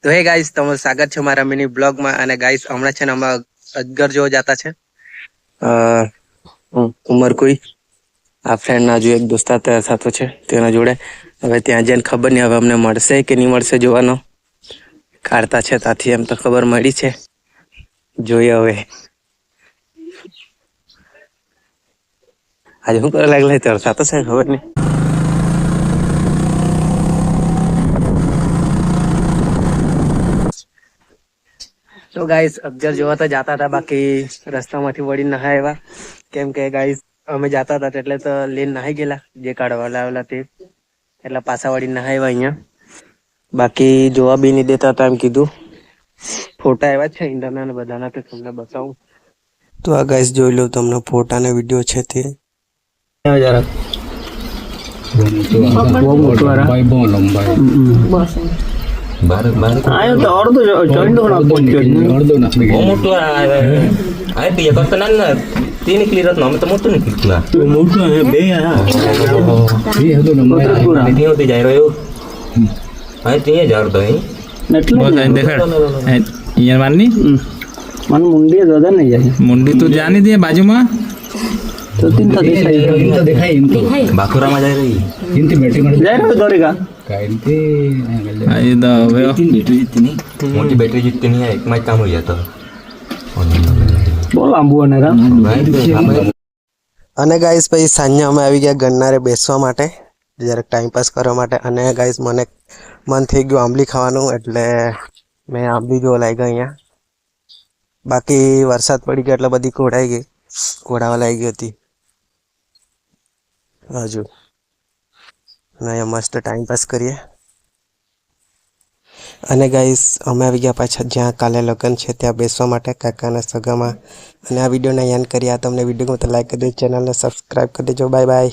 તો હે ગાઈસ, તમારું સ્વાગત છે મારા મિની બ્લોગમાં. અને ગાઈસ હમણાં છે ને અમે અજગર જોવા જતા છે. ઉમર કોઈ આ ફ્રેન્ડ ના જો એક દોસ્તાર તૈયાર થતો છે તેના જોડે. હવે ત્યાં જઈને ખબર નહીં હવે અમને મળશે કે નહીં મળશે જોવાનો. કાઢતા છે ત્યાંથી એમ તો ખબર મળી છે. જોઈએ હવે આજે શું કરવા લાગલા તૈયાર થતો છે ખબર નહીં. તો ગાઈસ અજગર જોવા તો જતા હતા, બાકી રસ્તામાંથી વળી નહાય એવા. કેમ કે ગાઈસ અમે જતા હતા એટલે તો લેન નહાઈ ગયેલા જે કાઢવા લાવેલા તે, એટલે પાછા વળી નહાય એવા અહીંયા. બાકી જોવા બી નહીં દેતા હતા એમ કીધું. ફોટા એવા છે ઈંડાના ને બધાના, તે તમને બતાવું. તો આ ગાઈસ જોઈ લો, તમને ફોટા ને વિડીયો છે તે જરા ayo tak orang tu join tu nak podcast ni. motor ay piya ka tanan na tini clear na mo motor ni kitla Motor be ya. iya tu nama ini hote jai rayo ay tiya jar do hai Netla देखा ये माननी मन मुंडी ज्यादा नहीं जाए मुंडी तो जाने दिए बाजू में तो तीन था दिखाई bakura ma jai rahi इंती बैटरी में जाए ना दौड़ेगा ये तो वे बैटरी जितनी मोटी बैटरी जितनी है एक में काम हो जाता बोल आंबू ने रा અને ગાઈસ પછી સાંજે અમે આવી ગયા ગન્નારે બેસવા માટે, જરાક ટાઈમ પાસ કરવા માટે. અને ગાઈસ મને મન થઈ ગયું આંબલી ખાવાનું, એટલે મેં આંબલી જોવા લાગી ગયા અહીંયા. બાકી વરસાદ પડી ગયો એટલે બધી કોડાઈ ગઈ, કોડાવા લાગી ગઈ હતી હજુ. અને અહીંયા મસ્ત ટાઈમ પાસ કરીએ. અને ગાઈસ અમે આવી ગયા પાછા જ્યાં કાલે લગ્ન છે ત્યાં બેસવા માટે કાકાના સગામાં. અને આ વિડીયોને યાદ કરી. આ તમને વિડીયો ગમે તો લાઈક કરી દેજો, ચેનલને સબસ્ક્રાઈબ કરી દેજો. Bye bye.